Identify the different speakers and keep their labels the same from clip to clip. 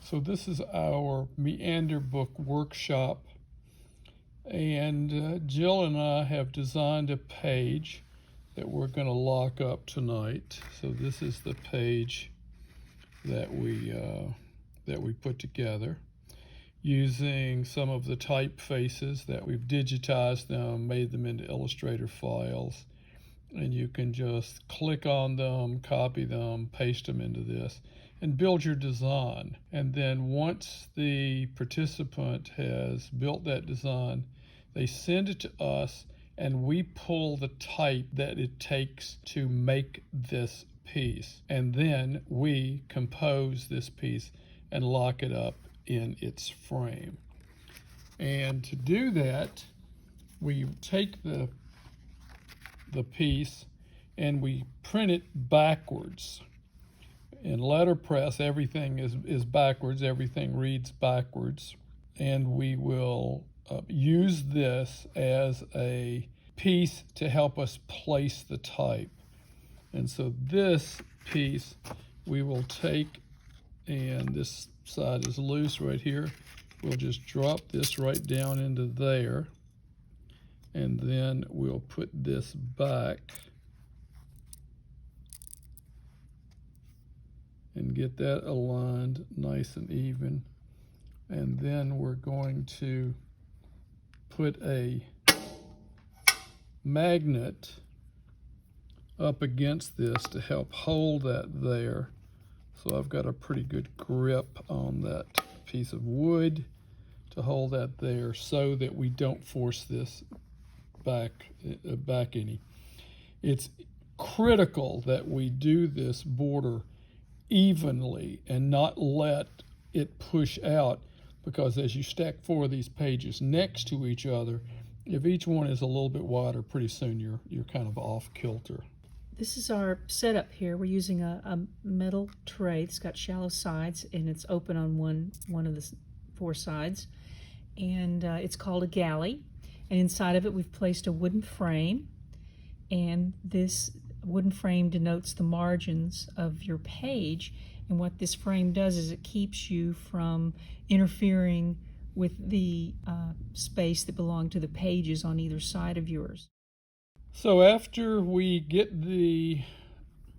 Speaker 1: So this is our Meander Book workshop, and Jill and I have designed a page that we're going to lock up tonight. So this is the page that we put together using some of the typefaces that we've digitized them, made them into Illustrator files, and you can just click on them, copy them, paste them into this, and build your design. And then once the participant has built that design, they send it to us, and we pull the type that it takes to make this piece. And then we compose this piece and lock it up in its frame. And to do that, we take the piece and we print it backwards. In letterpress, everything is backwards, everything reads backwards, and we will use this as a piece to help us place the type. And so this piece we will take, and this side is loose right here. We'll just drop this right down into there, and then we'll put this back and get that aligned nice and even. And then we're going to put a magnet up against this to help hold that there. So I've got a pretty good grip on that piece of wood to hold that there so that we don't force this back any. It's critical that we do this border evenly and not let it push out, because as you stack four of these pages next to each other, if each one is a little bit wider, pretty soon you're kind of off kilter.
Speaker 2: This is our setup here. We're using a metal tray. It's got shallow sides and it's open on one of the four sides, and it's called a galley. And inside of it we've placed a wooden frame, and this wooden frame denotes the margins of your page. And what this frame does is it keeps you from interfering with the space that belong to the pages on either side of yours.
Speaker 1: So after we get the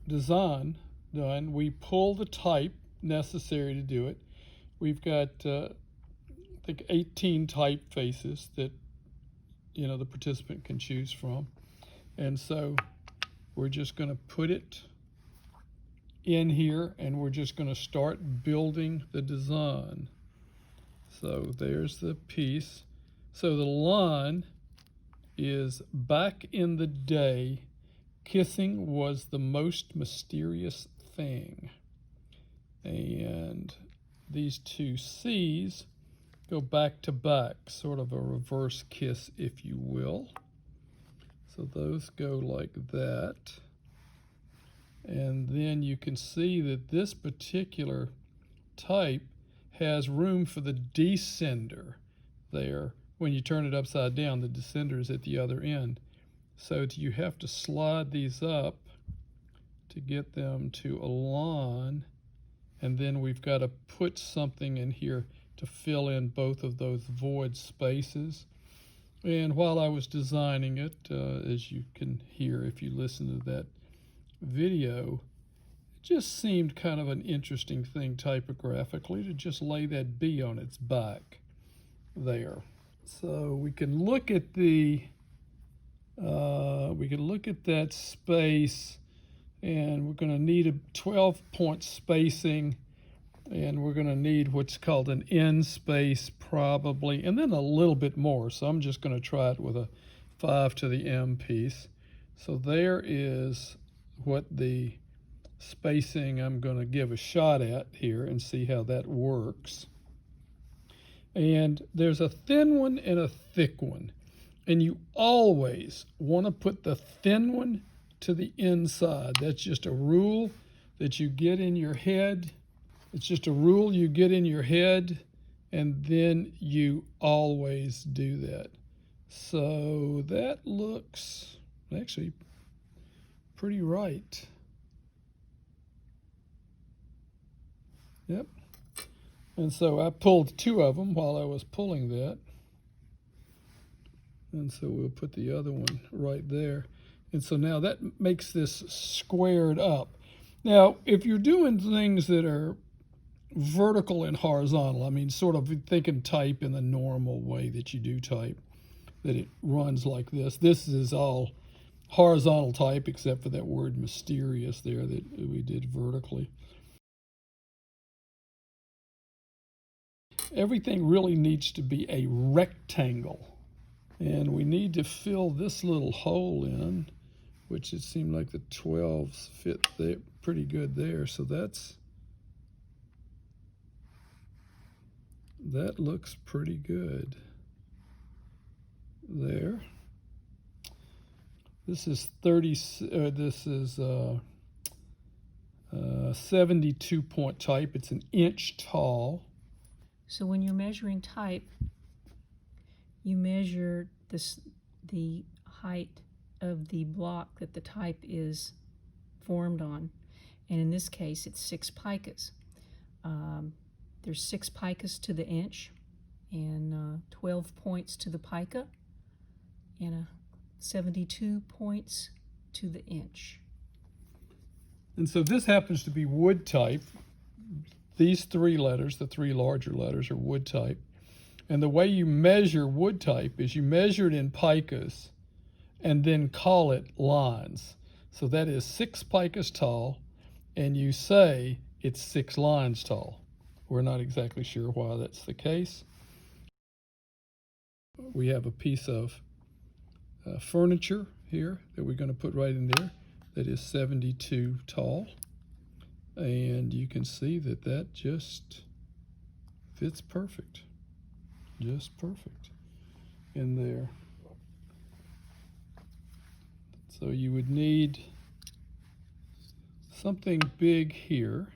Speaker 1: design done, we pull the type necessary to do it. We've got I think 18 typefaces that the participant can choose from, and so we're just going to put it in here, and we're just going to start building the design. So there's the piece. So the line is, back in the day, kissing was the most mysterious thing. And these two C's go back to back, sort of a reverse kiss, if you will. So those go like that. And then you can see that this particular type has room for the descender there. When you turn it upside down, the descender is at the other end. So you have to slide these up to get them to align, and then we've got to put something in here to fill in both of those void spaces. And while I was designing it, as you can hear if you listen to that video, it just seemed kind of an interesting thing typographically to just lay that B on its back there. So we can look at that space, and we're going to need a 12-point spacing, and we're going to need what's called an end space probably, and then a little bit more. So I'm just going to try it with a 5 to the M piece. So there is what the spacing I'm going to give a shot at here and see how that works. And there's a thin one and a thick one, and you always want to put the thin one to the inside. That's just a rule that you get in your head. It's just a rule you get in your head, and then you always do that. So that looks actually pretty right. Yep. And so I pulled 2 of them while I was pulling that. And so we'll put the other one right there. And so now that makes this squared up. Now, if you're doing things that are vertical and horizontal, I mean, sort of thinking type in the normal way that you do type, that it runs like this. This is all horizontal type except for that word mysterious there that we did vertically. Everything really needs to be a rectangle. And we need to fill this little hole in, which it seemed like the 12s fit there pretty good there. So that looks pretty good there. This is 72 point type. It's an inch tall.
Speaker 2: So when you're measuring type, you measure the height of the block that the type is formed on. And in this case, it's 6 picas. There's 6 picas to the inch and 12 points to the pica and 72 points to the inch.
Speaker 1: And so this happens to be wood type. These 3 letters, the 3 larger letters, are wood type. And the way you measure wood type is you measure it in picas and then call it lines. So that is 6 picas tall, and you say it's 6 lines tall. We're not exactly sure why that's the case. We have a piece of furniture here that we're going to put right in there that is 72 tall. And you can see that that just fits perfect. Just perfect in there. So you would need something big here.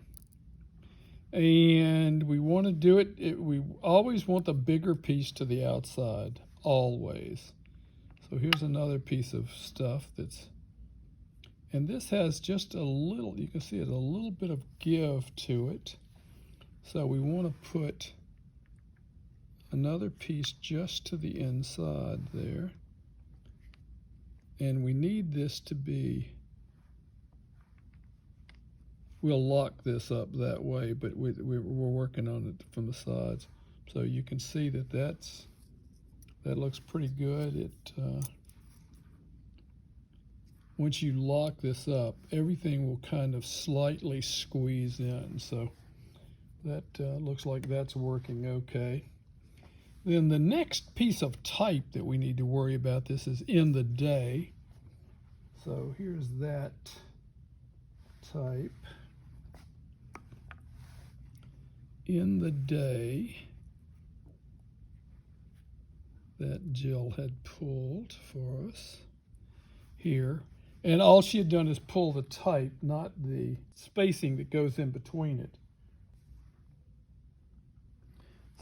Speaker 1: And we want to do it, we always want the bigger piece to the outside, always. So here's another piece of stuff and this has just a little, you can see it, a little bit of give to it. So we want to put another piece just to the inside there. And we need this to be, we'll lock this up that way, but we're working on it from the sides. So you can see that that looks pretty good. Once you lock this up, everything will kind of slightly squeeze in. So that looks like that's working okay. Then the next piece of type that we need to worry about this is in the day. So here's that type. In the day that Jill had pulled for us here. And all she had done is pull the type, not the spacing that goes in between it.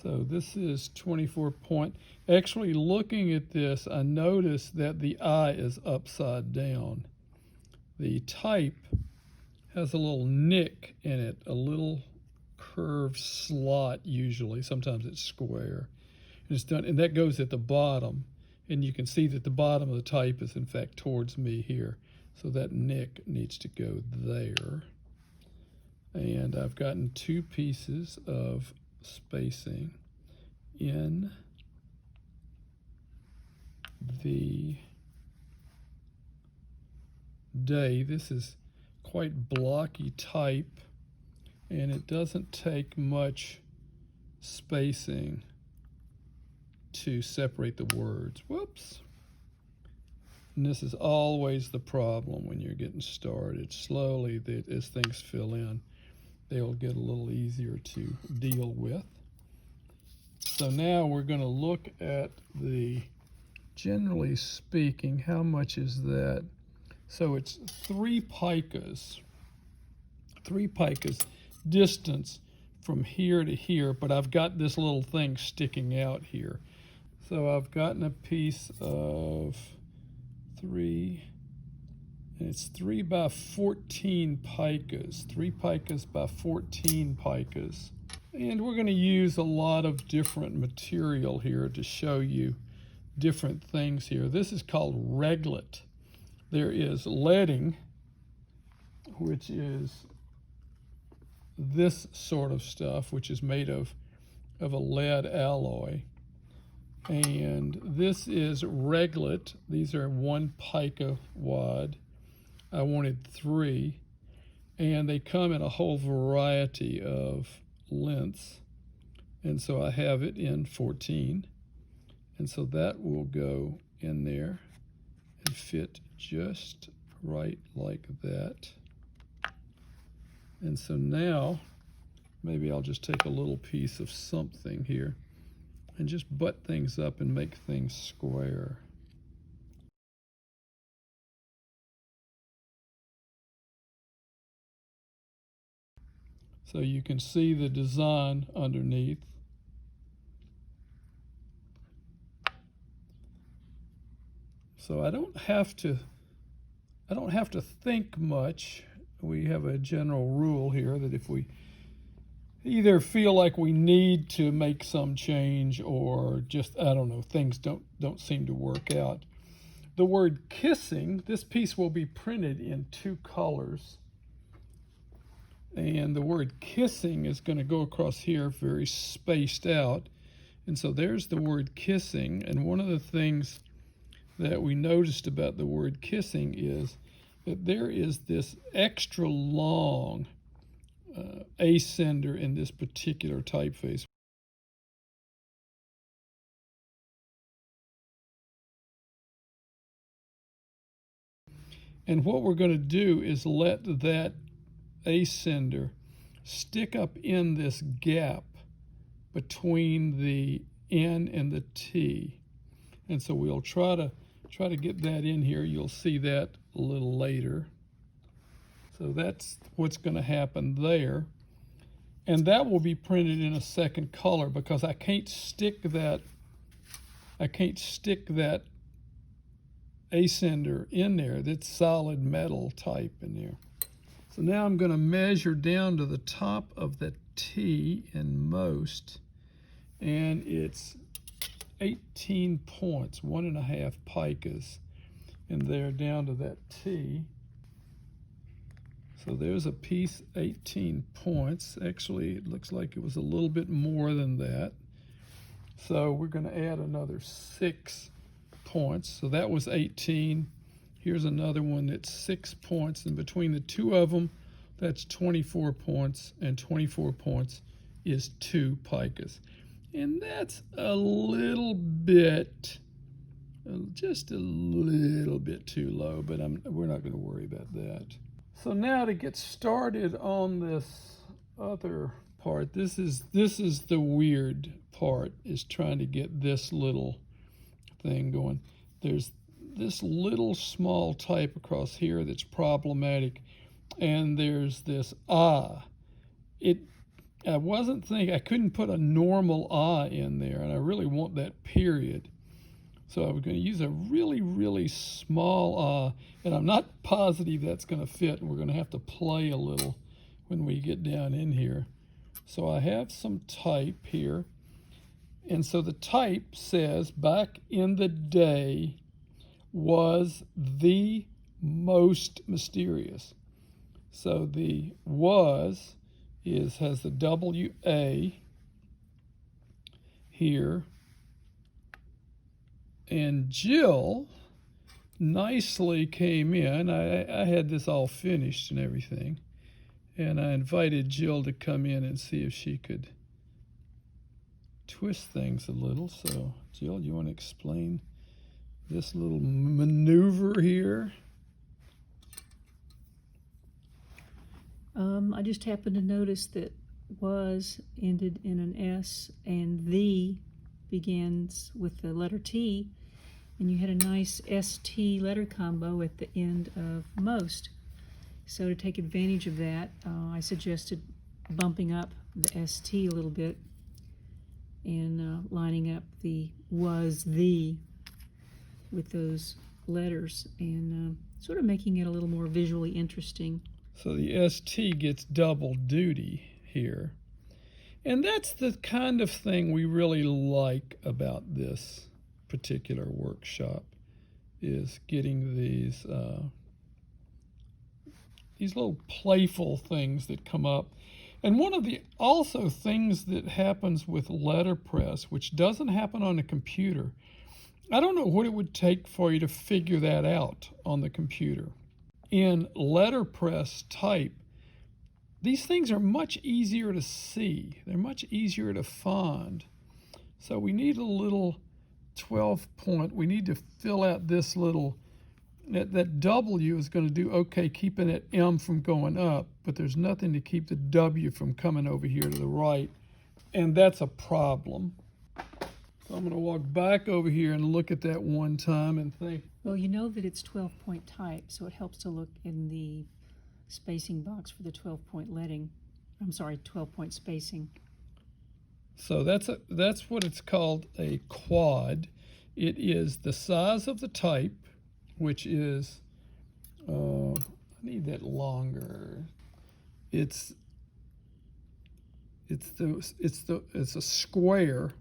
Speaker 1: So this is 24 point. Actually, looking at this, I noticed that the I is upside down. The type has a little nick in it, a little curved slot usually. Sometimes it's square. And it's done, and that goes at the bottom. And you can see that the bottom of the type is in fact towards me here. So that nick needs to go there. And I've gotten 2 pieces of spacing in the day. This is quite blocky type, and it doesn't take much spacing to separate the words. Whoops. And this is always the problem when you're getting started. Slowly, as things fill in, they'll get a little easier to deal with. So now we're going to look at generally speaking, how much is that? So it's 3 picas distance from here to here, but I've got this little thing sticking out here. So I've gotten a piece of 3, and it's 3 by 14 picas, 3 picas by 14 picas. And we're going to use a lot of different material here to show you different things here. This is called reglet. There is leading, which is this sort of stuff, which is made of a lead alloy. And this is reglet. These are 1 pica wad. I wanted 3. And they come in a whole variety of lengths. And so I have it in 14. And so that will go in there and fit just right like that. And so now, maybe I'll just take a little piece of something here and just butt things up and make things square. So you can see the design underneath. So I don't have to think much. We have a general rule here that if we either feel like we need to make some change or just, I don't know, things don't seem to work out. The word kissing, this piece will be printed in 2 colors. And the word kissing is going to go across here very spaced out. And so there's the word kissing. And one of the things that we noticed about the word kissing is that there is this extra long ascender in this particular typeface. And what we're going to do is let that ascender stick up in this gap between the N and the T. And so we'll try to get that in here. You'll see that a little later. So that's what's going to happen there. And that will be printed in a second color because I can't stick that ascender in there. That's solid metal type in there. So now I'm going to measure down to the top of the T in most, and it's 18 points, 1.5 picas in there down to that T. So there's a piece, 18 points. Actually, it looks like it was a little bit more than that. So we're going to add another 6 points. So that was 18. Here's another one that's 6 points. And between the 2 of them, that's 24 points. And 24 points is 2 picas. And that's a little bit, just a little bit too low, but we're not going to worry about that. So now to get started on this other part, this is the weird part, is trying to get this little thing going. There's this little small type across here that's problematic, and there's this ah. I wasn't thinking, I couldn't put a normal ah in there, and I really want that period. So I was going to use a really, really small ah, and I'm not positive that's going to fit, and we're going to have to play a little when we get down in here. So I have some type here, and so the type says, back in the day was the most mysterious. So the was has the WA here. And Jill nicely came in. I had this all finished and everything. And I invited Jill to come in and see if she could twist things a little. So, Jill, you want to explain this little maneuver here?
Speaker 2: I just happened to notice that was ended in an S and the begins with the letter T, and you had a nice ST letter combo at the end of most. So to take advantage of that, I suggested bumping up the ST a little bit and lining up the was the with those letters and sort of making it a little more visually interesting.
Speaker 1: So the ST gets double duty here. And that's the kind of thing we really like about this particular workshop, is getting these little playful things that come up. And one of the also things that happens with letterpress, which doesn't happen on a computer, I don't know what it would take for you to figure that out on the computer. In letterpress type, these things are much easier to see. They're much easier to find. So we need a little 12 point. We need to fill out this little, that W is going to do okay keeping that M from going up, but there's nothing to keep the W from coming over here to the right, and that's a problem. So I'm going to walk back over here and look at that one time and think.
Speaker 2: Well, you know that it's 12-point type, so it helps to look in the spacing box for the 12-point leading. I'm sorry, 12-point spacing.
Speaker 1: So that's what it's called, a quad. It is the size of the type, which is I need that longer. It's a square,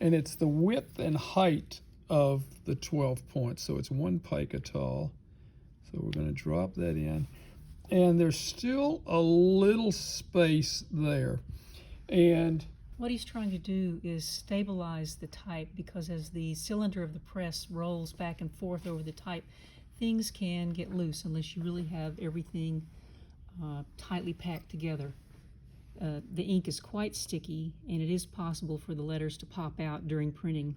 Speaker 1: and it's the width and height of the 12 points. So it's 1 pica tall. So we're going to drop that in, and there's still a little space there. And
Speaker 2: what he's trying to do is stabilize the type, because as the cylinder of the press rolls back and forth over the type, things can get loose unless you really have everything tightly packed together. The ink is quite sticky, and it is possible for the letters to pop out during printing.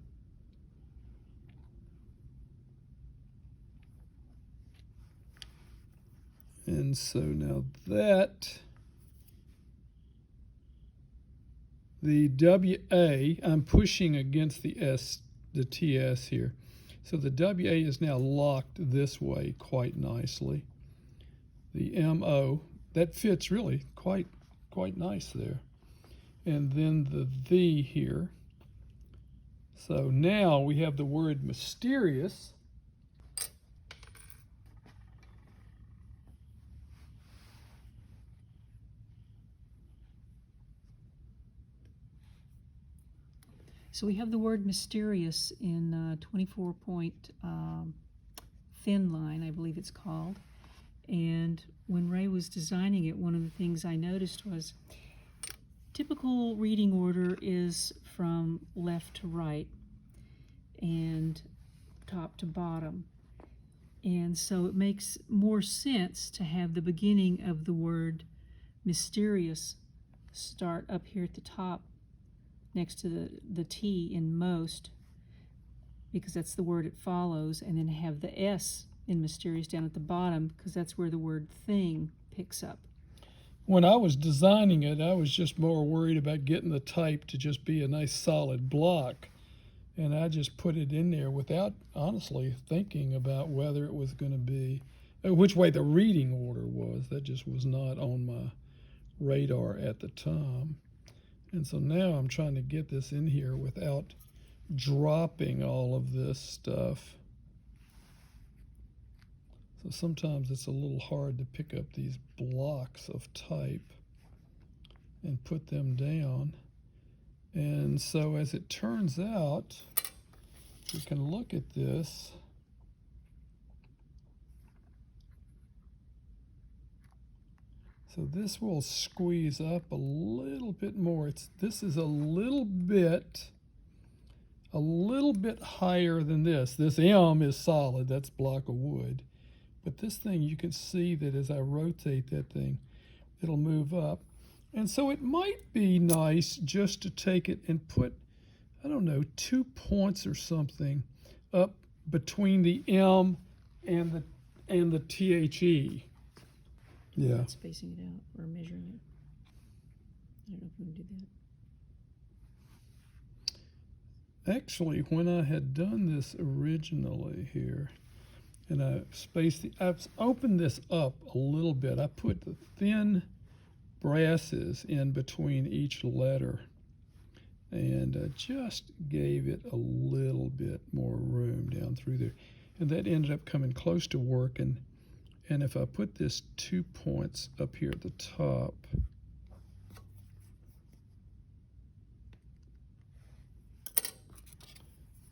Speaker 1: And so now that the WA, I'm pushing against the S, the TS here. So the WA is now locked this way quite nicely. The MO, that fits really quite nice there. And then the V here. So now we have the word mysterious.
Speaker 2: So we have the word mysterious in 24-point thin line, I believe it's called. And when Ray was designing it, one of the things I noticed was typical reading order is from left to right and top to bottom. And so it makes more sense to have the beginning of the word mysterious start up here at the top next to the T in most, because that's the word it follows, and then have the S in mysterious down at the bottom, because that's where the word thing picks up.
Speaker 1: When I was designing it, I was just more worried about getting the type to just be a nice solid block, and I just put it in there without honestly thinking about whether it was going to be, which way the reading order was. That just was not on my radar at the time. And so now I'm trying to get this in here without dropping all of this stuff. So sometimes it's a little hard to pick up these blocks of type and put them down. And so as it turns out, we can look at this. So this will squeeze up a little bit more. This is a little bit higher than this. This M is solid, that's block of wood. But this thing, you can see that as I rotate that thing, it'll move up. And so it might be nice just to take it and put, I don't know, 2 points or something up between the M and the THE. Yeah.
Speaker 2: Not spacing it out or measuring it. I don't know if we can do that.
Speaker 1: Actually, when I had done this originally here, and I've opened this up a little bit. I put the thin brasses in between each letter, and just gave it a little bit more room down through there. And that ended up coming close to working. And if I put this 2 points up here at the top,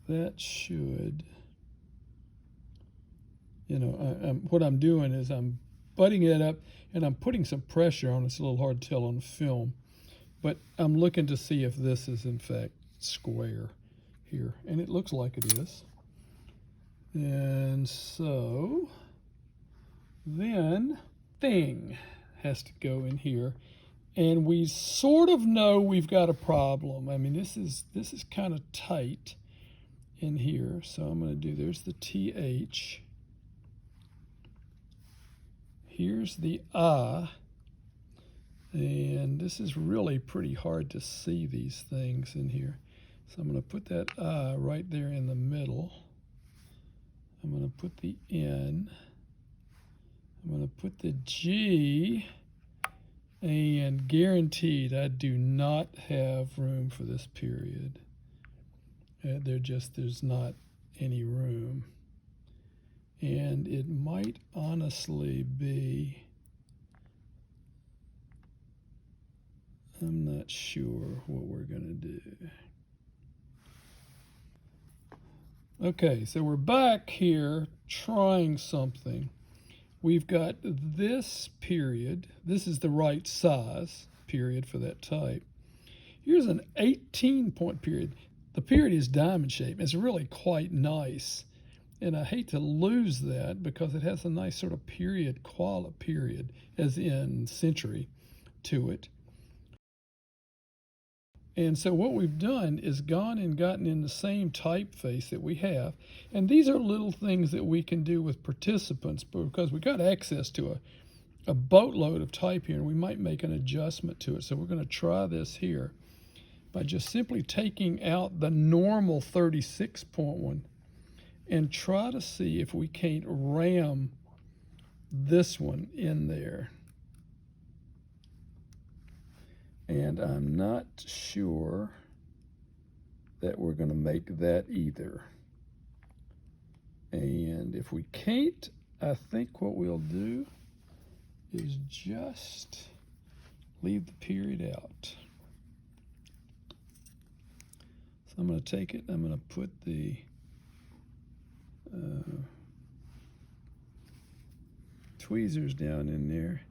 Speaker 1: that should, you know, what I'm doing is I'm butting it up and I'm putting some pressure on it. It's a little hard to tell on the film, but I'm looking to see if this is in fact square here, and it looks like it is. And so then thing has to go in here, and we sort of know we've got a problem. I mean, this is kind of tight in here, so I'm going to do, there's the TH, here's the I, and this is really pretty hard to see these things in here. So I'm going to put that I right there in the middle. I'm going to put the N. I'm going to put the G, and guaranteed I do not have room for this period. There's not any room. And it might honestly be, I'm not sure what we're going to do. Okay, so we're back here trying something. We've got this period. This is the right size period for that type. Here's an 18-point period. The period is diamond shaped. It's really quite nice. And I hate to lose that because it has a nice sort of period, as in century, to it. And so what we've done is gone and gotten in the same typeface that we have. And these are little things that we can do with participants, because we got access to a boatload of type here, and we might make an adjustment to it. So we're going to try this here by just simply taking out the normal 36-point one and try to see if we can't ram this one in there. And I'm not sure that we're going to make that either. And if we can't, I think what we'll do is just leave the period out. So I'm going to take it, I'm going to put the tweezers down in there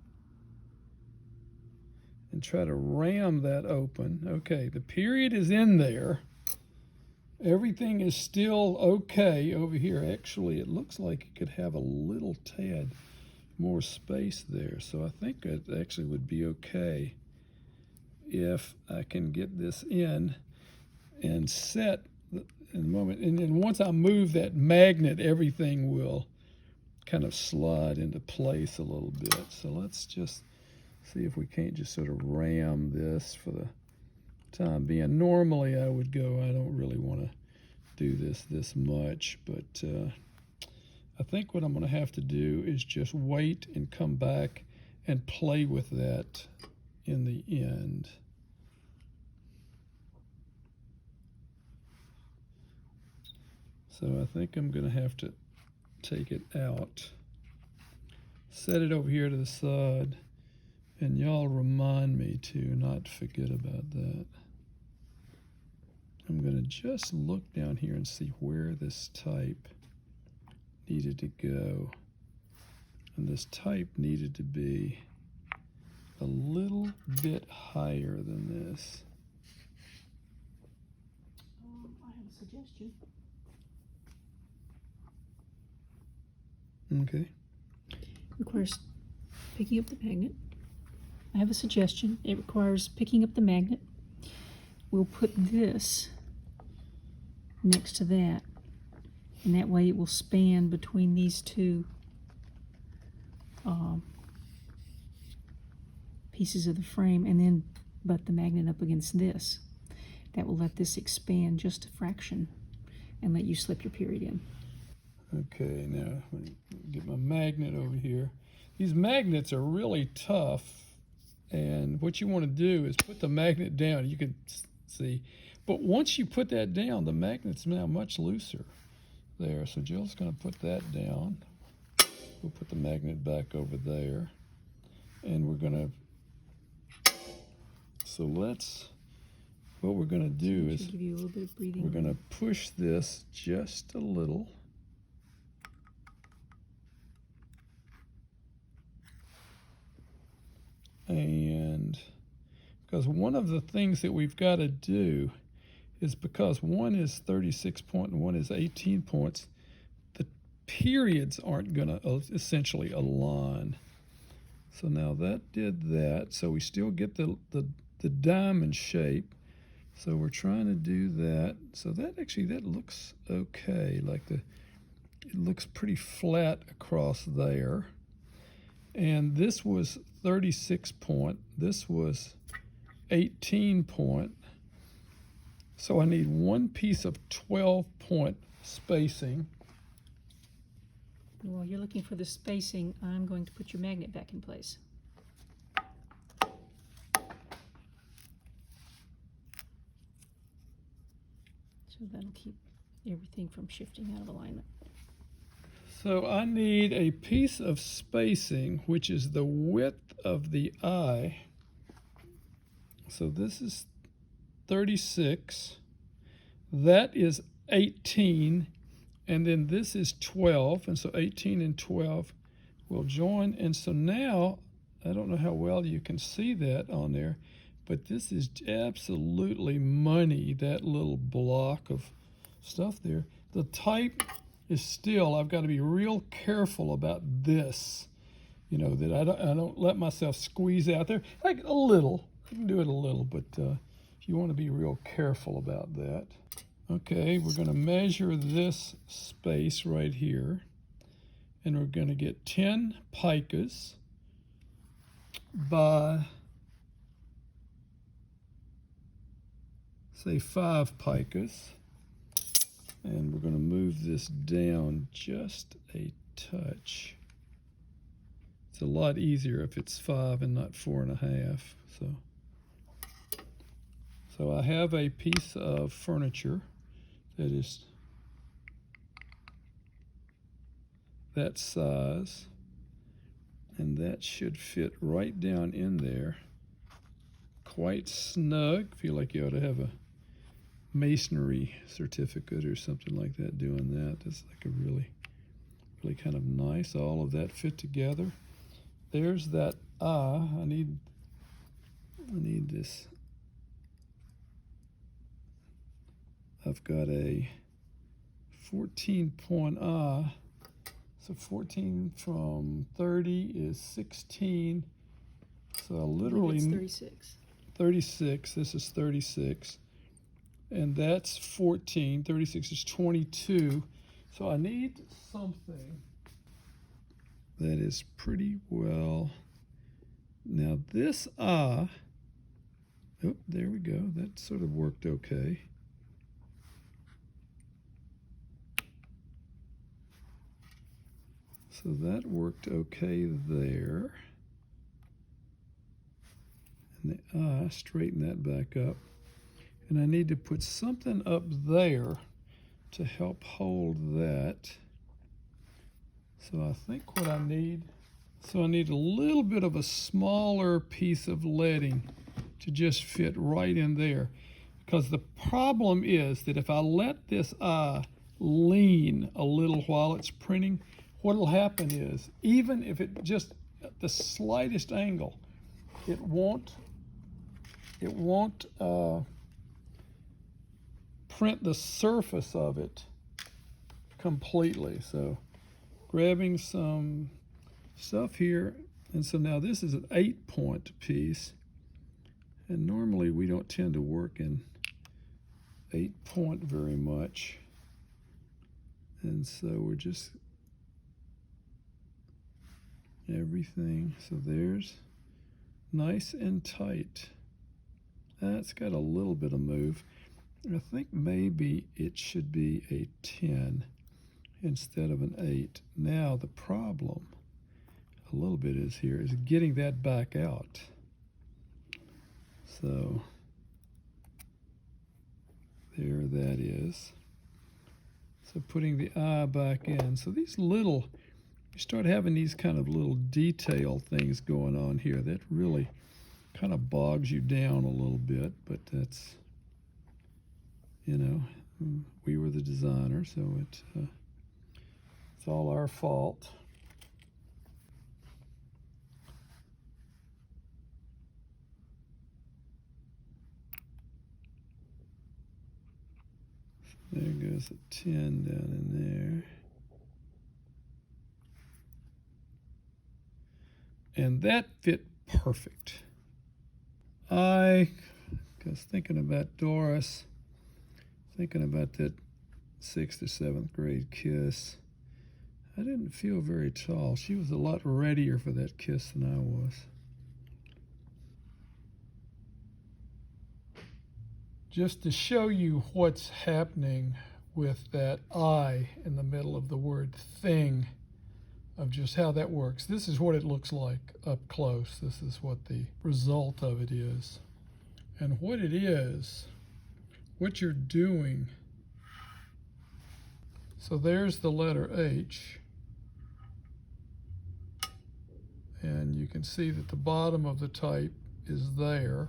Speaker 1: and try to ram that open. Okay, the period is in there. Everything is still okay over here. Actually, it looks like it could have a little tad more space there. So I think it actually would be okay if I can get this in and set in the moment. And then once I move that magnet, everything will kind of slide into place a little bit. So let's just see if we can't just sort of ram this for the time being. Normally I would go, I don't really want to do this much, but I think what I'm going to have to do is just wait and come back and play with that in the end. So I think I'm going to have to take it out, set it over here to the side, and y'all remind me to not forget about that. I'm going to just look down here and see where this type needed to go. And this type needed to be a little bit higher than this.
Speaker 2: I have a suggestion.
Speaker 1: Okay.
Speaker 2: Requires picking up the magnet. I have a suggestion. It requires picking up the magnet. We'll put this next to that, and that way it will span between these two pieces of the frame, and then butt the magnet up against this. That will let this expand just a fraction and let you slip your period in.
Speaker 1: Okay, now let me get my magnet over here. These magnets are really tough, and what you want to do is put the magnet down. You can see, but once you put that down, the magnet's now much looser there. So Jill's going to put that down. We'll put the magnet back over there, and we're going to, so let's what we're going to do is
Speaker 2: give you a little bit of breathing
Speaker 1: we're going to push this just a little. And because one of the things that we've got to do is, because one is 36 point and one is 18 points, the periods aren't going to essentially align. So now that did that. So we still get the diamond shape. So we're trying to do that. So that actually, that looks okay. Like it looks pretty flat across there. And this was 36 point. This was 18 point. So I need one piece of 12 point spacing.
Speaker 2: While you're looking for the spacing, I'm going to put your magnet back in place. So that'll keep everything from shifting out of alignment.
Speaker 1: So I need a piece of spacing, which is the width of the eye. So this is 36. That is 18. And then this is 12. And so 18 and 12 will join. And so now, I don't know how well you can see that on there, but this is absolutely money, that little block of stuff there. The type is still, I've got to be real careful about this, you know, that I don't let myself squeeze out there. Like a little, I can do it a little, but you want to be real careful about that. Okay, we're going to measure this space right here, and we're going to get 10 picas by, say, 5 picas. And we're going to move this down just a touch. It's a lot easier if it's 5 and not 4.5. So I have a piece of furniture that is that size, and that should fit right down in there, quite snug. Feel like you ought to have a masonry certificate or something like that doing that. That's like a really kind of nice. All of that fit together. There's that eye. I need this. I've got a 14 point eye. So 14 from 30 is 16. So literally
Speaker 2: 36.
Speaker 1: 36. This is 36. And that's 14. 36 is 22. So I need something that is pretty well. Now this oh, there we go. That sort of worked okay. So that worked okay there. And the straighten that back up. And I need to put something up there to help hold that. So I think what I need, I need a little bit of a smaller piece of leading to just fit right in there. Because the problem is that if I let this eye lean a little while it's printing, what will happen is, even if it just at the slightest angle, it won't print the surface of it completely. So grabbing some stuff here, and so now this is an 8 point piece, and normally we don't tend to work in 8 point very much, and so we're just everything. So there's nice and tight. That's got a little bit of move. I think maybe it should be a 10 instead of an 8. Now the problem a little bit is getting that back out. So there that is. So putting the eye back in. So these little, you start having these kind of little detail things going on here that really kind of bogs you down a little bit, but that's you know, we were the designer, so it's all our fault. There goes a 10 down in there. And that fit perfect. I was thinking about Doris, thinking about that 6th or 7th grade kiss. I didn't feel very tall. She was a lot readier for that kiss than I was. Just to show you what's happening with that I in the middle of the word thing, of just how that works. This is what it looks like up close. This is what the result of it is. And what it is, what you're doing. So there's the letter H. And you can see that the bottom of the type is there.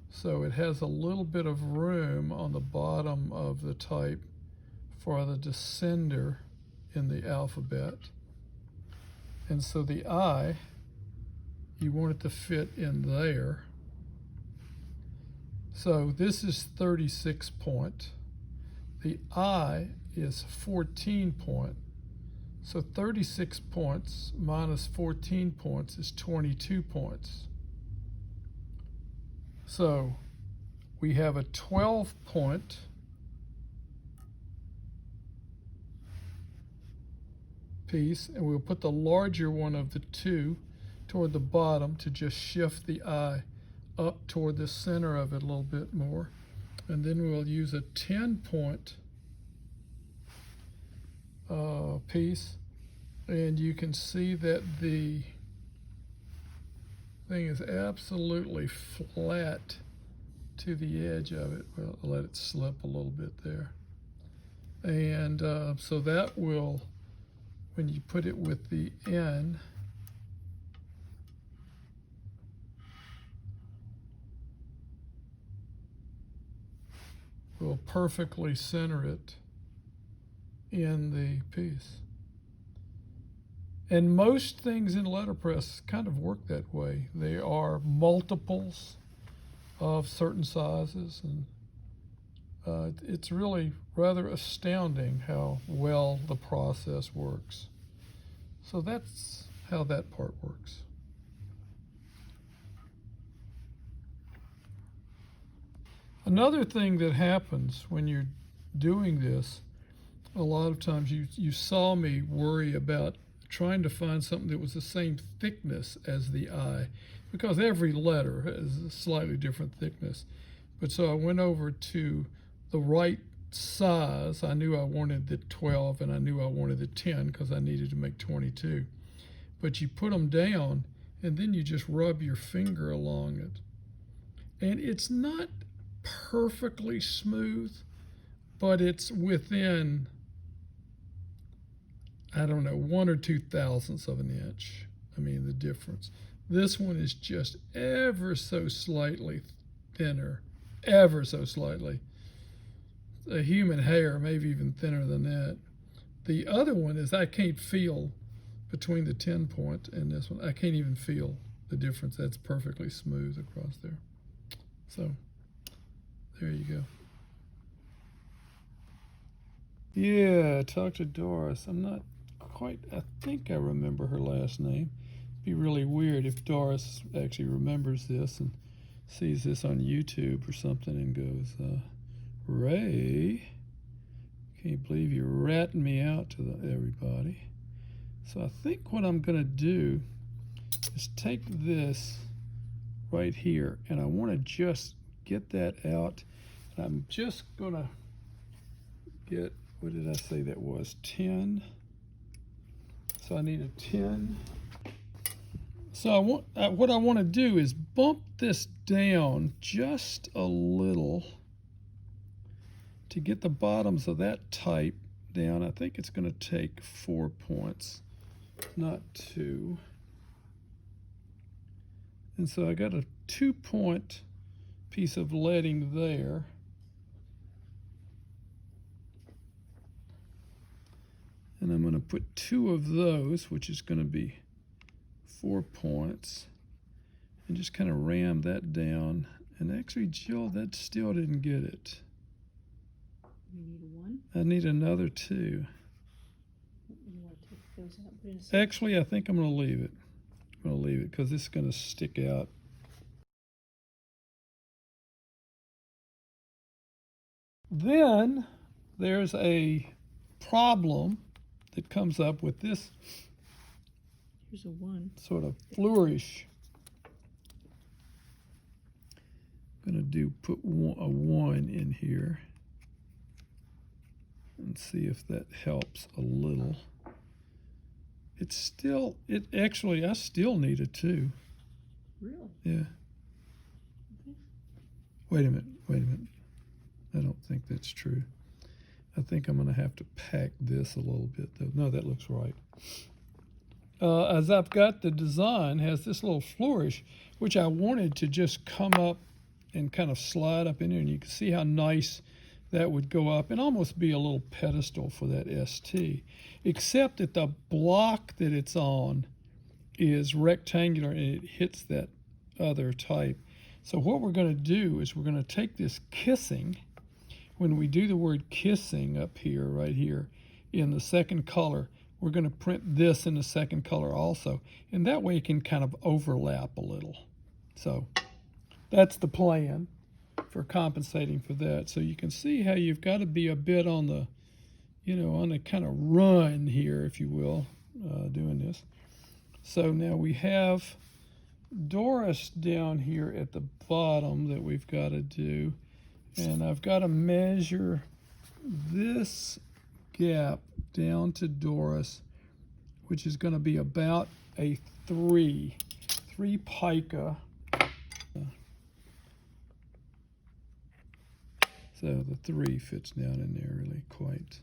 Speaker 1: So it has a little bit of room on the bottom of the type for the descender in the alphabet. And so the I, you want it to fit in there. So this is 36 point. The I is 14 point. So 36 points minus 14 points is 22 points. So we have a 12 point piece, and we'll put the larger one of the two toward the bottom to just shift the I up toward the center of it a little bit more. And then we'll use a 10 point piece, and you can see that the thing is absolutely flat to the edge of it. Well, I'll let it slip a little bit there. And so that will, when you put it with the N, will perfectly center it in the piece. And most things in letterpress kind of work that way. They are multiples of certain sizes, and it's really rather astounding how well the process works. So that's how that part works. Another thing that happens when you're doing this, a lot of times you saw me worry about trying to find something that was the same thickness as the I, because every letter has a slightly different thickness. But so I went over to the right size. I knew I wanted the 12 and I knew I wanted the 10 because I needed to make 22. But you put them down and then you just rub your finger along it. And it's not perfectly smooth, but it's within, I don't know, 1 or 2 thousandths of an inch. I mean, the difference. This one is just ever so slightly thinner, ever so slightly. A human hair, maybe even thinner than that. The other one is I can't feel between the 10 point and this one. I can't even feel the difference. That's perfectly smooth across there. So there you go. Yeah, talk to Doris. I'm not quite, I think I remember her last name. It'd be really weird if Doris actually remembers this and sees this on YouTube or something and goes, Ray, can't believe you're ratting me out to everybody. So I think what I'm gonna do is take this right here, and I want to just get that out. And I'm just gonna get, what did I say that was, 10? So I need a 10. So what I want to do is bump this down just a little to get the bottoms of that type down. I think it's going to take 4 points, not 2. And so I got a 2 point piece of leading there. And I'm going to put 2 of those, which is going to be 4 points, and just kind of ram that down. And actually, Jill, that still didn't get it.
Speaker 2: You need 1?
Speaker 1: I need another 2.
Speaker 2: You want to take those out, put in a section?
Speaker 1: Actually, I think I'm going to leave it. I'm going to leave it because it's going to stick out. Then there's a problem that comes up with this
Speaker 2: Here's a 1.
Speaker 1: sort of flourish. I'm going to put a 1 in here and see if that helps a little. It's still, actually, I still need a 2.
Speaker 2: Really?
Speaker 1: Yeah.
Speaker 2: Okay.
Speaker 1: Wait a minute. I don't think that's true. I think I'm going to have to pack this a little bit, though. No, that looks right. As I've got the design, has this little flourish, which I wanted to just come up and kind of slide up in there, and you can see how nice that would go up and almost be a little pedestal for that ST, except that the block that it's on is rectangular and it hits that other type. So what we're going to do is we're going to take this kissing. When we do the word kissing up here, right here, in the second color, we're going to print this in the second color also. And that way it can kind of overlap a little. So that's the plan for compensating for that. So you can see how you've got to be a bit on the, on the kind of run here, if you will, doing this. So now we have Doris down here at the bottom that we've got to do. And I've got to measure this gap down to Doris, which is going to be about a 3 pica. So the 3 fits down in there really quite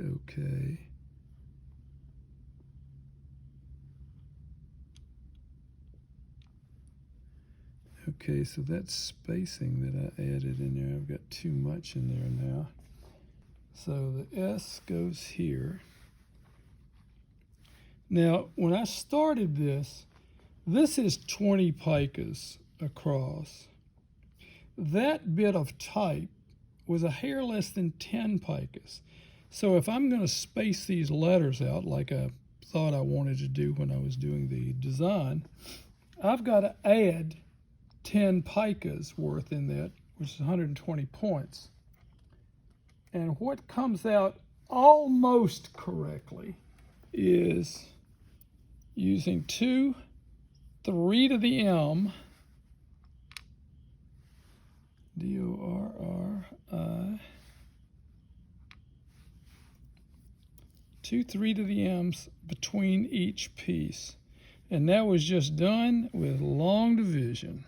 Speaker 1: okay. Okay, so that spacing that I added in there, I've got too much in there now. So the S goes here. Now, when I started this is 20 picas across. That bit of type was a hair less than 10 picas. So if I'm going to space these letters out like I thought I wanted to do when I was doing the design, I've got to add 10 picas worth in that, which is 120 points. And what comes out almost correctly is using 2 3 to the M, D-O-R-R-I, 2 3 to the M's between each piece. And that was just done with long division.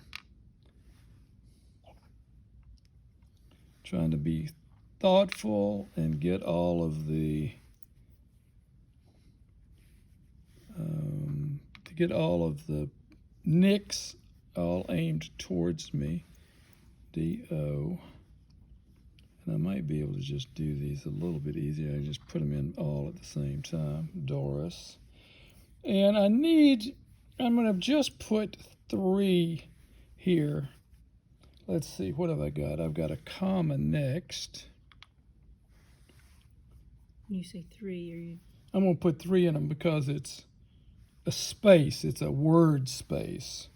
Speaker 1: Trying to be thoughtful and get all of the nicks all aimed towards me. D-O. And I might be able to just do these a little bit easier. I just put them in all at the same time. Doris. And I'm going to just put 3 here. Let's see, what have I got? I've got a comma next.
Speaker 2: When you say 3, are you?
Speaker 1: I'm going to put 3 in them because it's a space. It's a word space.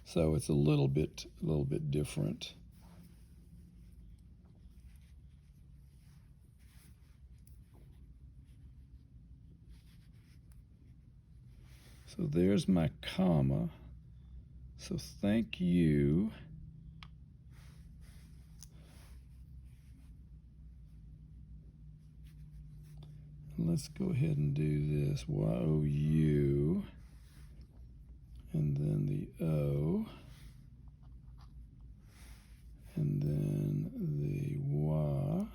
Speaker 1: So it's a little bit different. So there's my comma. So thank you. Let's go ahead and do this. Y-O-U. And then the O. And then the Y.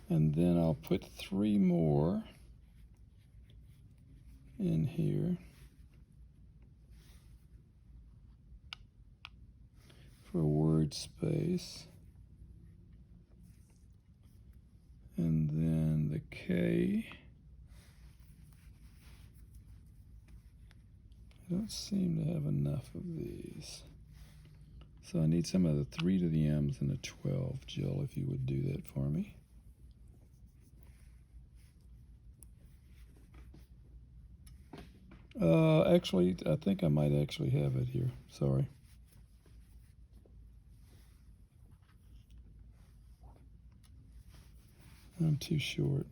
Speaker 1: And then I'll put 3 more in here. for word space. And then the K. I don't seem to have enough of these. So I need some of the 3 to the M's and a 12. Jill, if you would do that for me. Actually, I think I might actually have it here. Sorry. I'm too short.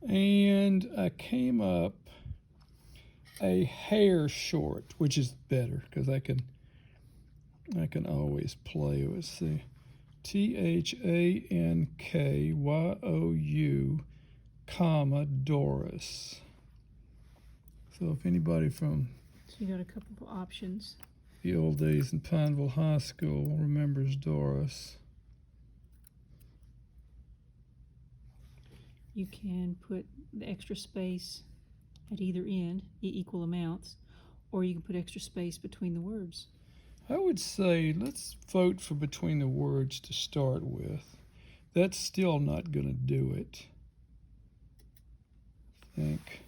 Speaker 1: And I came up a hair short, which is better because I can always play with. See, THANKYOU, comma Doris. So if anybody from
Speaker 2: So you got a couple of options.
Speaker 1: the old days in Pineville High School remembers Doris.
Speaker 2: You can put the extra space at either end, equal amounts, or you can put extra space between the words.
Speaker 1: I would say let's vote for between the words to start with. That's still not going to do it, I think.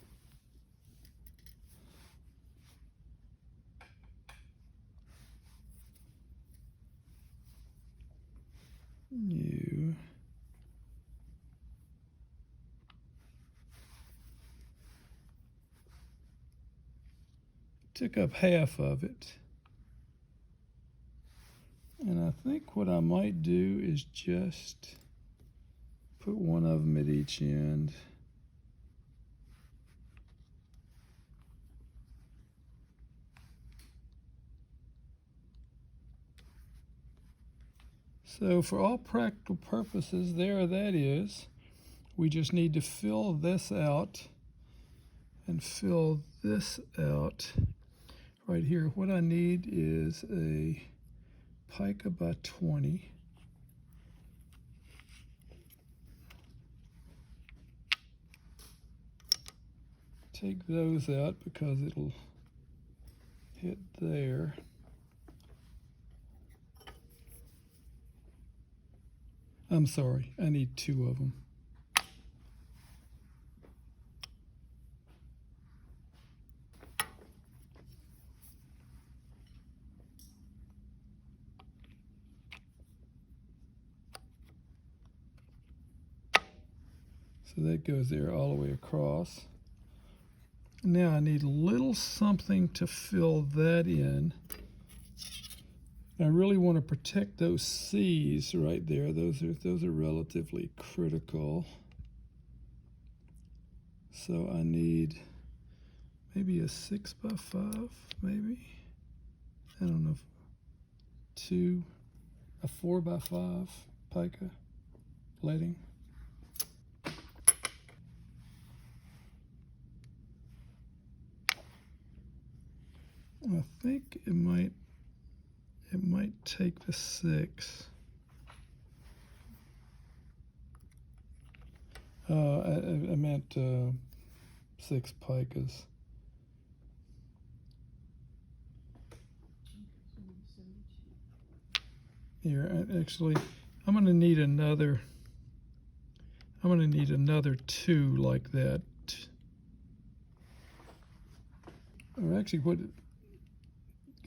Speaker 1: You. Took up half of it. And I think what I might do is just put one of them at each end. So for all practical purposes, there that is. We just need to fill this out and fill this out right here. What I need is a pica by 20. Take those out because it'll hit there. I'm sorry, I need 2 of them. So that goes there all the way across. Now I need a little something to fill that in. I really want to protect those C's right there. Those are relatively critical. So I need maybe a 6 by 5, maybe. I don't know. A 4 by 5 pica leading. I think it might take the 6. I meant 6 picas. Here, actually, I'm going to need another 2 like that. Or actually,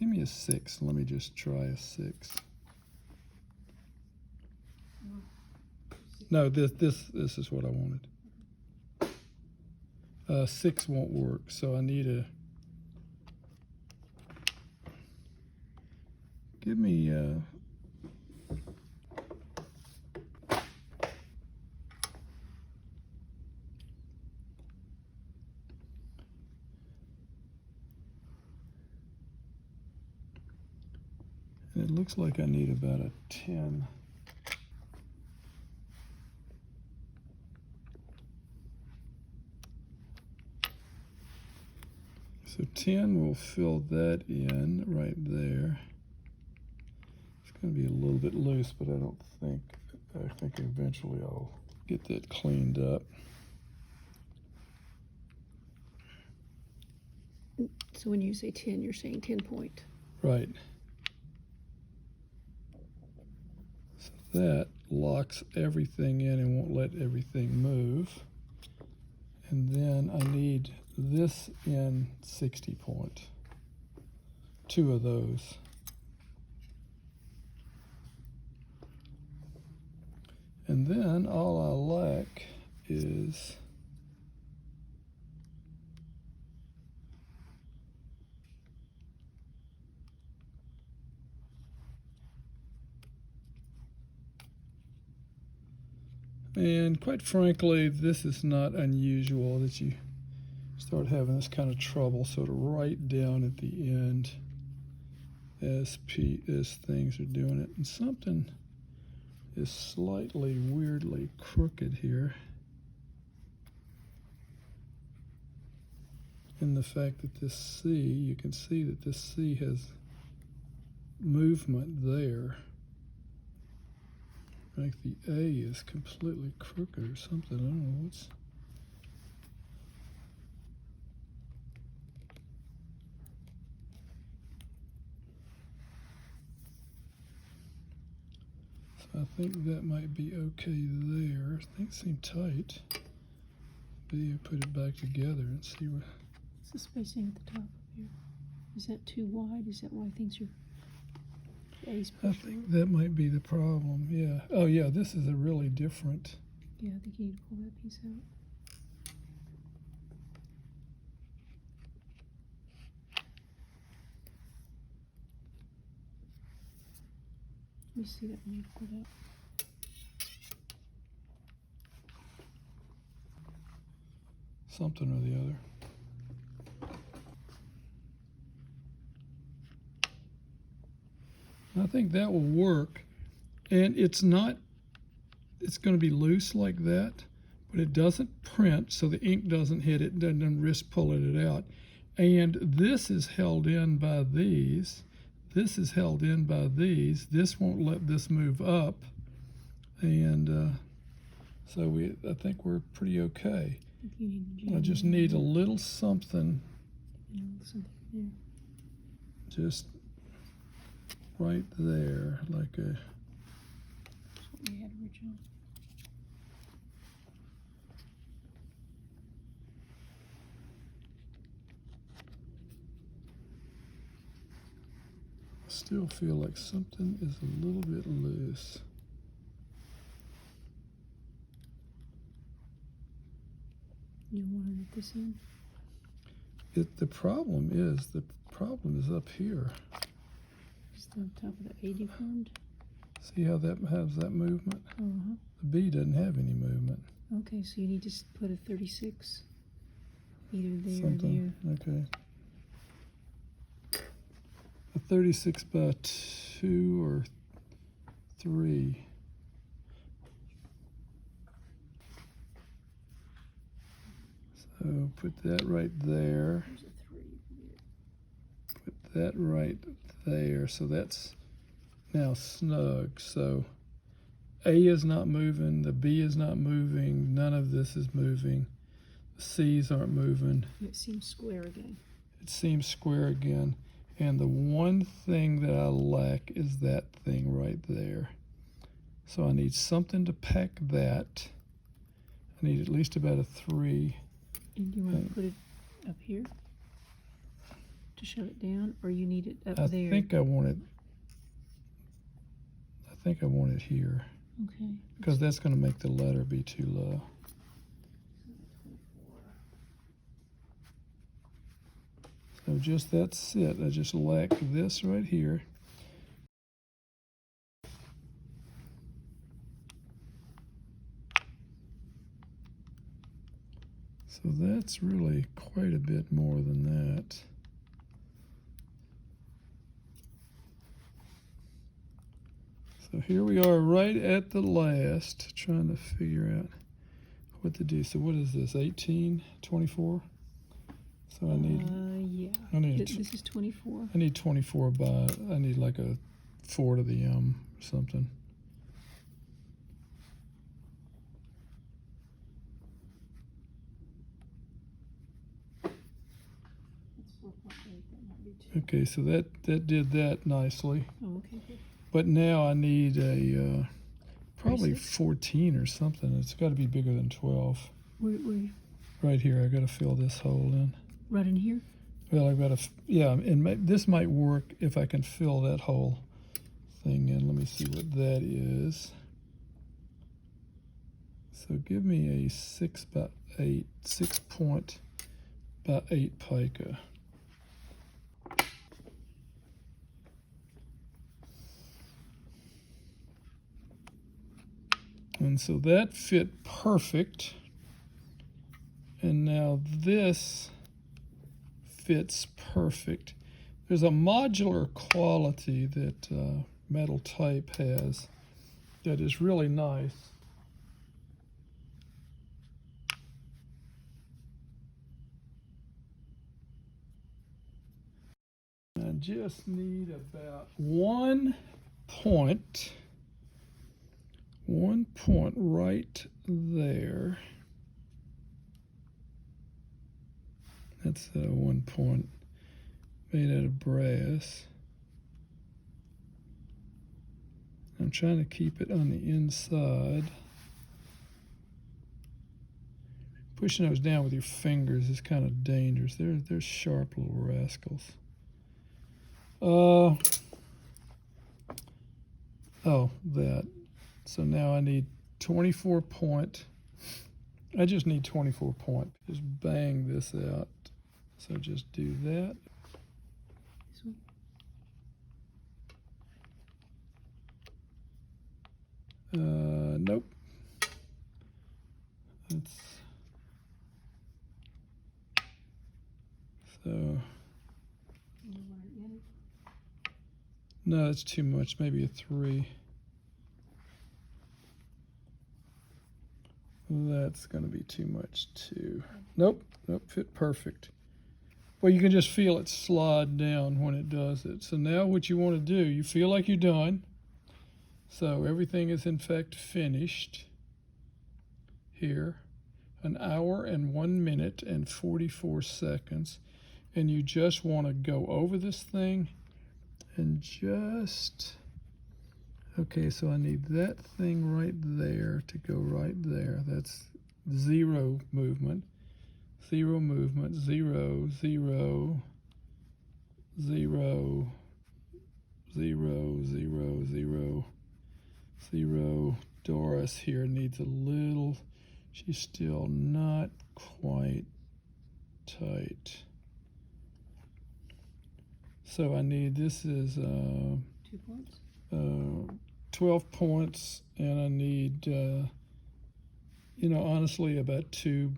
Speaker 1: give me a 6. Let me just try a 6. No, this is what I wanted. 6 won't work, so I need a. Give me. It looks like I need about a 10. So 10, we'll fill that in right there. It's going to be a little bit loose, but I think eventually I'll get that cleaned up.
Speaker 2: So when you say 10, you're saying 10 point.
Speaker 1: Right. So that locks everything in and won't let everything move. And then I need this in 60 point. 2 of those. And then all I lack is and quite frankly, this is not unusual that you start having this kind of trouble. So to write down at the end as things are doing it, and something is slightly weirdly crooked here in the fact that this C, you can see that this C has movement there. Like the A is completely crooked or something. I don't know what's. So I think that might be okay there. Things seem tight. But you put it back together and see what.
Speaker 2: What's the spacing at the top here? Is that too wide? Is that why things are?
Speaker 1: I think that might be the problem, yeah. Oh yeah, this is a really different.
Speaker 2: Yeah, I think you need to pull that piece out. Let me see that when you pull that.
Speaker 1: Something or the other. I think that will work, and it's going to be loose like that, but it doesn't print, so the ink doesn't hit it, doesn't risk pulling it out. And this is held in by these. This is held in by these. This won't let this move up, and so I think we're pretty okay. I just need a little something. Just right there, like a.
Speaker 2: That's what we had originally.
Speaker 1: I still feel like something is a little bit loose.
Speaker 2: You want it at this end?
Speaker 1: The problem is up here.
Speaker 2: Just on top of the A deformed?
Speaker 1: See how that has that movement?
Speaker 2: Uh-huh.
Speaker 1: The B doesn't have any movement.
Speaker 2: Okay, so you need to put a 36 either there
Speaker 1: Something.
Speaker 2: or there.
Speaker 1: Okay. A 36 by 2 or 3. So put that right there.
Speaker 2: There's a 3 there.
Speaker 1: Put that right there. So that's now snug. So A is not moving, the B is not moving, none of this is moving. The C's aren't moving.
Speaker 2: It seems square again.
Speaker 1: It seems square again. And the one thing that I lack is that thing right there. So I need something to pack that. I need at least about a 3.
Speaker 2: And you want to put it up here to shut it down, or you need it up there?
Speaker 1: I think I want it here.
Speaker 2: Okay.
Speaker 1: Because that's going to make the letter be too low. So just that's it. I just lack this right here. So that's really quite a bit more than that. So here we are right at the last, trying to figure out what to do. So what is this, 18, 24? So I need
Speaker 2: Yeah.
Speaker 1: I need
Speaker 2: This is 24.
Speaker 1: I need 24 by, I need like a 4 to the M or something. Okay, so that did that nicely.
Speaker 2: Oh, okay, good.
Speaker 1: But now I need a probably
Speaker 2: 36?
Speaker 1: 14 or something. It's got to be bigger than 12.
Speaker 2: Where,
Speaker 1: Right here, I got to fill this hole in.
Speaker 2: right in here?
Speaker 1: Well, I've got to, yeah, and this might work if I can fill that whole thing in. Let me see what that is. So give me a 6 by 8, 6 point by 8 pica. And so that fit perfect. And now this fits perfect. There's a modular quality that metal type has that is really nice. I just need about 1 point right there. That's 1 point made out of brass. I'm trying to keep it on the inside. Pushing those down with your fingers is kind of dangerous. They're sharp little rascals. Oh, that. So now I need 24 point. I just need 24 point. Just bang this out. So just do that.
Speaker 2: This one?
Speaker 1: Nope. That's so. No, it's too much. Maybe a 3. That's going to be too much too. Nope, fit perfect. Well, you can just feel it slide down when it does it. So now what you want to do, you feel like you're done. So everything is in fact finished here. 1 hour and 1 minute and 44 seconds. And you just want to go over this thing and just, okay, so I need that thing right there to go right there. That's 0 movement. 0 movement, 0, 0, 0, 0, 0, 0, 0. Doris here needs a little, she's still not quite tight. So I need, this is
Speaker 2: 2 points?
Speaker 1: 12 points, and I need, you know, honestly, about 2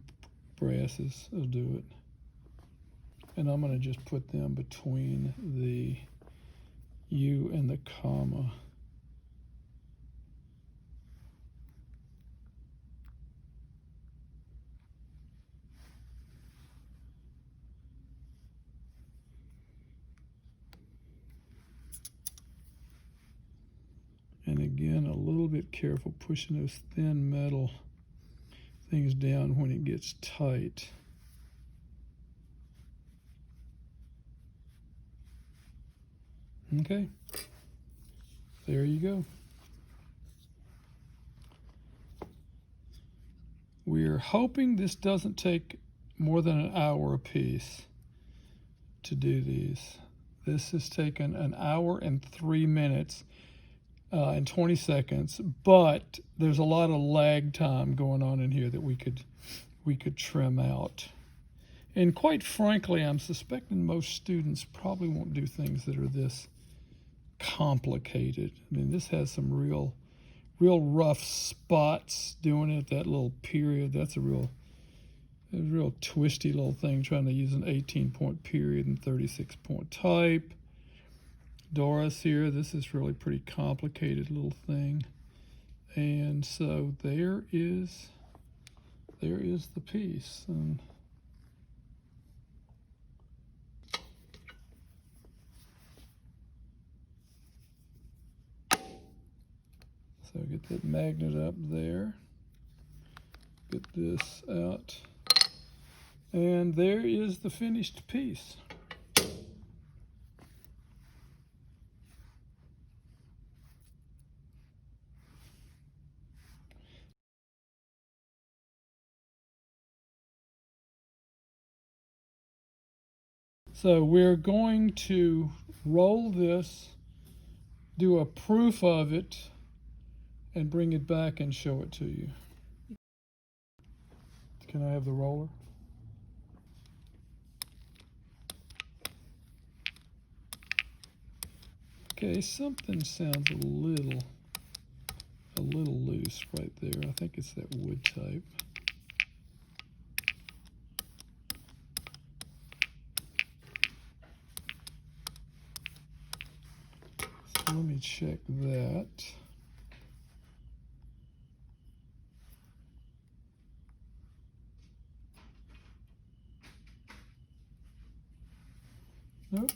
Speaker 1: brasses will do it. And I'm going to just put them between the U and the comma. And again, a little bit careful pushing those thin metal things down when it gets tight. Okay, there you go. We're hoping this doesn't take more than an hour a piece to do these. This has taken 1 hour and 3 minutes and 20 seconds, but there's a lot of lag time going on in here that we could trim out. And quite frankly, I'm suspecting most students probably won't do things that are this complicated. I mean, this has some real rough spots doing it. That little period, that's a real twisty little thing, trying to use an 18-point period and 36-point type. Doris here, this is really pretty complicated little thing. And so there is the piece. And So get that magnet up there. Get this out. And there is the finished piece. So we're going to roll this, do a proof of it, and bring it back and show it to you. Can I have the roller? Okay, something sounds a little loose right there. I think it's that wood type. So let me check that. Nope,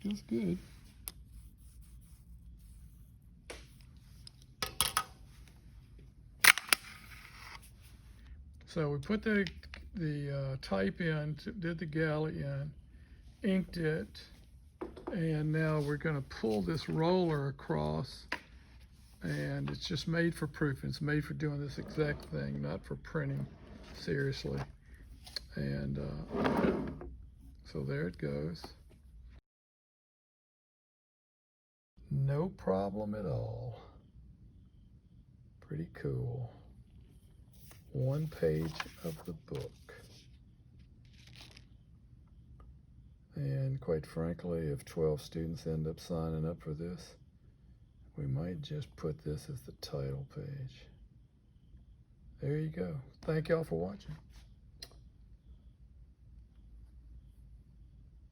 Speaker 1: feels good. So we put the type in, did the galley in, inked it, and now we're going to pull this roller across, and it's just made for proofing. It's made for doing this exact thing, not for printing seriously. And so there it goes. No problem at all. Pretty cool. One page of the book. And quite frankly, if 12 students end up signing up for this, we might just put this as the title page. There you go. Thank y'all for watching.